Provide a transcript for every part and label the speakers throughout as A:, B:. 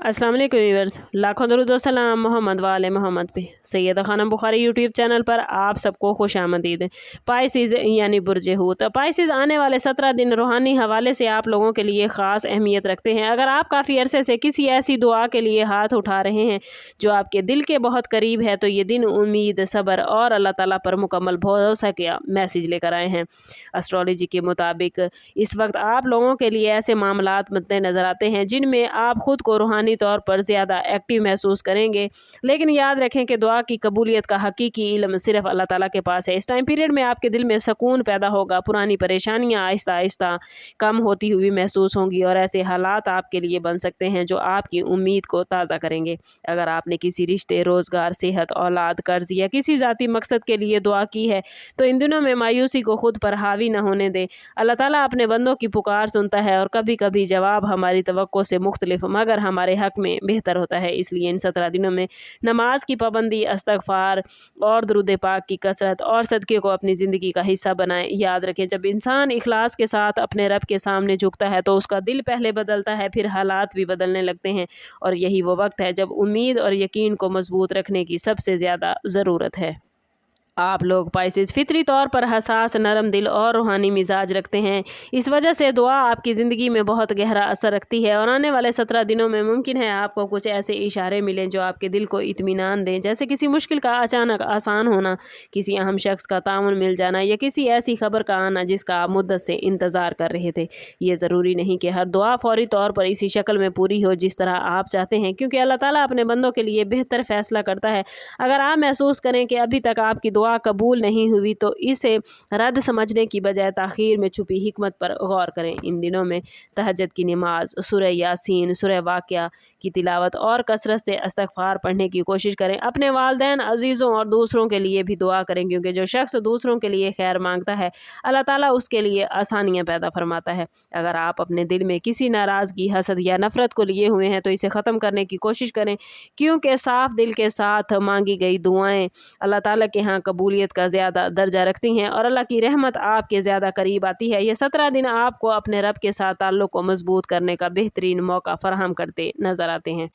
A: अस्सलाम वालेकुम व्यूअर्स, लाखों दरूद व सलाम मोहम्मद वाले मोहम्मद पे। सैयदा खानम बुखारी यूट्यूब चैनल पर आप सबको खुश आमदीद। पाइसिस यानी बुर्ज हूत। पाइसिस आने वाले 17 दिन रूहानी हवाले से आप लोगों के लिए ख़ास अहमियत रखते हैं। अगर आप काफ़ी अरसे से किसी ऐसी दुआ के लिए हाथ उठा रहे हैं जो आपके दिल के बहुत करीब है, तो ये दिन उम्मीद, सब्र और अल्लाह ताला पर मुकम्मल भरोसा का मैसेज लेकर आए हैं। एस्ट्रोलॉजी के मुताबिक इस वक्त आप लोगों के लिए ऐसे मामलात मद्दे नज़र आते हैं जिनमें आप ख़ुद को रूहानी तौर पर ज़्यादा एक्टिव महसूस करेंगे। लेकिन याद रखें कि दुआ की कबूलियत का हकीकी इल्म सिर्फ अल्लाह ताला के पास है। इस टाइम पीरियड में आपके दिल में सुकून पैदा होगा, पुरानी परेशानियां आहिस्ता आहिस्ता कम होती हुई महसूस होंगी और ऐसे हालात आपके लिए बन सकते हैं जो आपकी उम्मीद को ताज़ा करेंगे। अगर आपने किसी रिश्ते, रोज़गार, सेहत, औलाद, कर्ज या किसी ज़ाती मकसद के लिए दुआ की है तो इन दिनों में मायूसी को खुद पर हावी न होने दें। अल्लाह ताला अपने बंदों की पुकार सुनता है और कभी कभी जवाब हमारी तवक्को से मुख्तलिफ मगर हमारे हक में बेहतर होता है। इसलिए इन 17 दिनों में नमाज की पाबंदी, इस्तग़फ़ार और दुरूद पाक की कसरत और सदक़े को अपनी ज़िंदगी का हिस्सा बनाएं। याद रखें, जब इंसान इखलास के साथ अपने रब के सामने झुकता है तो उसका दिल पहले बदलता है, फिर हालात भी बदलने लगते हैं और यही वो वक्त है जब उम्मीद और यकीन को मजबूत रखने की सबसे ज़्यादा ज़रूरत है। आप लोग पाइसिस फितरी तौर पर हसास, नरम दिल और रूहानी मिजाज रखते हैं। इस वजह से दुआ आपकी ज़िंदगी में बहुत गहरा असर रखती है और आने वाले 17 दिनों में मुमकिन है आपको कुछ ऐसे इशारे मिलें जो आपके दिल को इत्मीनान दें, जैसे किसी मुश्किल का अचानक आसान होना, किसी अहम शख्स का ताउन मिल जाना या किसी ऐसी खबर का आना जिसका आप मुद्दत से इंतज़ार कर रहे थे। ये ज़रूरी नहीं कि हर दुआ फौरी तौर पर इसी शक्ल में पूरी हो जिस तरह आप चाहते हैं, क्योंकि अल्लाह ताला अपने बंदों के लिए बेहतर फ़ैसला करता है। अगर आप महसूस करें कि अभी तक आपकी दुआ कबूल नहीं हुई तो इसे रद्द समझने की बजाय ताख़ीर में छुपी हिकमत पर गौर करें। इन दिनों में तहज्जुद की नमाज, सूरह यासीन, सूरह वाक़िया की तिलावत और कसरत से इस्तग़फ़ार पढ़ने की कोशिश करें। अपने वालिदैन, अजीज़ों और दूसरों के लिए भी दुआ करें, क्योंकि जो शख्स दूसरों के लिए खैर मांगता है अल्लाह ताला उसके लिए आसानियाँ पैदा फरमाता है। अगर आप अपने दिल में किसी नाराज़गी, हसद या नफ़रत को लिए हुए हैं तो इसे ख़त्म करने की कोशिश करें, क्योंकि साफ़ दिल के साथ मांगी गई दुआएं अल्लाह ताला के यहाँ कबूलियत का ज़्यादा दर्जा रखती हैं और अल्लाह की रहमत आपके ज़्यादा करीब आती है। ये 17 दिन आपको अपने रब के साथ ताल्लुक़ को मजबूत करने का बेहतरीन मौका फ़राहम करते नज़र आते हैं।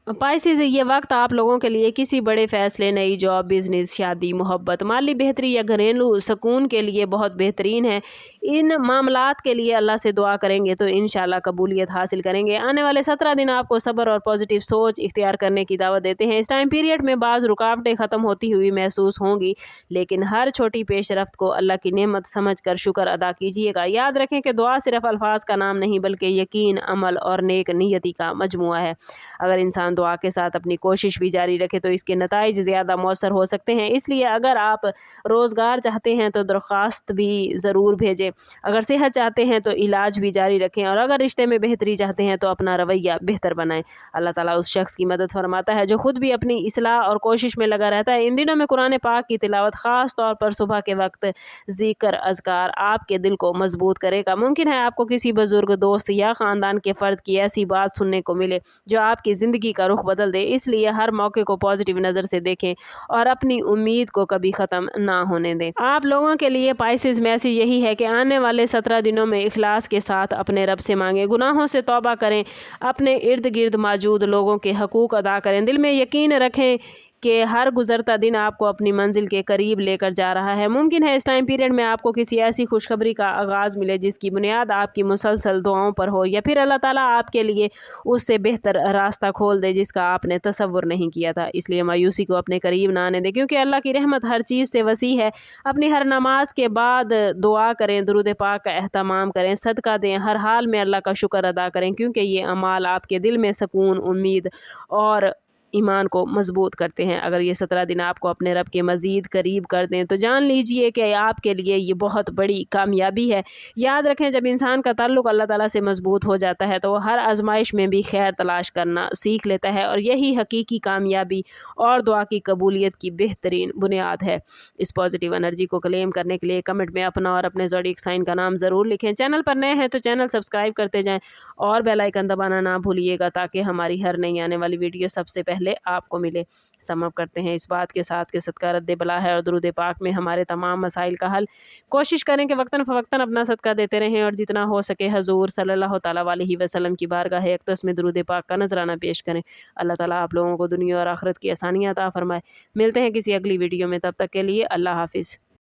A: पाइसिस, ये वक्त आप लोगों के लिए किसी बड़े फ़ैसले, नई जॉब, बिज़नेस, शादी, मोहब्बत, माली बेहतरी या घरेलू सुकून के लिए बहुत बेहतरीन है। इन मामलात के लिए अल्लाह से दुआ करेंगे तो इंशाल्लाह कबूलियत हासिल करेंगे। आने वाले 17 दिन आपको सब्र और पॉजिटिव सोच इख्तियार करने की दावत देते हैं। इस टाइम पीरियड में बाज़ रुकावटें ख़त्म होती हुई महसूस होंगी, लेकिन हर छोटी पेशरफ्त को अल्लाह की नेमत समझ कर शुक्र अदा कीजिएगा। याद रखें कि दुआ सिर्फ़ अल्फाज का नाम नहीं बल्कि यकीन, अमल और नेक नीयती का मजमुआ है। अगर इंसान दुआ के साथ अपनी कोशिश भी जारी रखे तो इसके नताइज ज़्यादा मौसर हो सकते हैं। इसलिए अगर आप रोज़गार चाहते हैं तो दरख्वास्त भी ज़रूर भेजें, अगर सेहत चाहते हैं तो इलाज भी जारी रखें और अगर रिश्ते में बेहतरी चाहते हैं तो अपना रवैया बेहतर बनाएं। अल्लाह ताला उस शख्स की मदद फरमाता है जो खुद भी अपनी इस्लाह और कोशिश में लगा रहता है। इन दिनों में कुरान पाक की तिलावत, ख़ास तौर पर सुबह के वक्त ज़िक्र, अज़कार आपके दिल को मजबूत करेगा। मुमकिन है आपको किसी बुज़ुर्ग, दोस्त या ख़ानदान के फ़र्द की ऐसी बात सुनने को मिले जो आपकी ज़िंदगी का रुख बदल दे। इसलिए हर मौके को पॉजिटिव नज़र से देखें और अपनी उम्मीद को कभी ख़त्म ना होने दें। आप लोगों के लिए पाइसिस मैसेज यही है कि आने वाले 17 दिनों में इखलास के साथ अपने रब से मांगें, गुनाहों से तौबा करें, अपने इर्द गिर्द मौजूद लोगों के हकूक़ अदा करें। दिल में यकीन रखें कि हर गुज़रता दिन आपको अपनी मंजिल के करीब लेकर जा रहा है। मुमकिन है इस टाइम पीरियड में आपको किसी ऐसी खुशखबरी का आगाज़ मिले जिसकी बुनियाद आपकी मुसलसल दुआओं पर हो, या फिर अल्लाह ताला आपके लिए उससे बेहतर रास्ता खोल दे जिसका आपने तसव्वुर नहीं किया था। इसलिए मायूसी को अपने करीब ना आने दें, क्योंकि अल्लाह की रहमत हर चीज़ से वसी है। अपनी हर नमाज के बाद दुआ करें, दुरूद पाक का एहतमाम करें, सदका दें, हर हाल में अल्लाह का शुक्र अदा करें, क्योंकि ये अमाल आपके दिल में सुकून, उम्मीद और ईमान को मजबूत करते हैं। अगर ये 17 दिन आपको अपने रब के मज़ीद करीब कर दें तो जान लीजिए कि आपके लिए ये बहुत बड़ी कामयाबी है। याद रखें, जब इंसान का ताल्लुक़ अल्लाह ताला से मजबूत हो जाता है तो वो हर आजमाइश में भी खैर तलाश करना सीख लेता है और यही हकीकी कामयाबी और दुआ की कबूलियत की बेहतरीन बुनियाद है। इस पॉजिटिव एनर्जी को क्लेम करने के लिए कमेंट में अपना और अपने ज़ोडिएक साइन का नाम ज़रूर लिखें। चैनल पर नए हैं तो चैनल सब्सक्राइब करते जाएँ और बेल आइकन दबाना ना भूलिएगा ताकि हमारी हर नई आने वाली वीडियो सबसे पहले پہلے آپ کو ملے۔ سم اپ کرتے ہیں اس بات کے ساتھ کہ صدقہ رد بلا ہے اور درود پاک میں ہمارے تمام مسائل کا حل۔ کوشش کریں کہ وقتاً فوقتاً اپنا صدقہ دیتے رہیں اور جتنا ہو سکے حضور صلی اللہ تعالیٰ علیہ وسلم کی بارگاہ اقدس میں درود پاک کا نذرانہ پیش کریں۔ اللہ تعالیٰ آپ لوگوں کو دنیا اور آخرت کی آسانیاں عطا فرمائے۔ ملتے ہیں کسی اگلی ویڈیو میں، تب تک کے لیے اللہ حافظ۔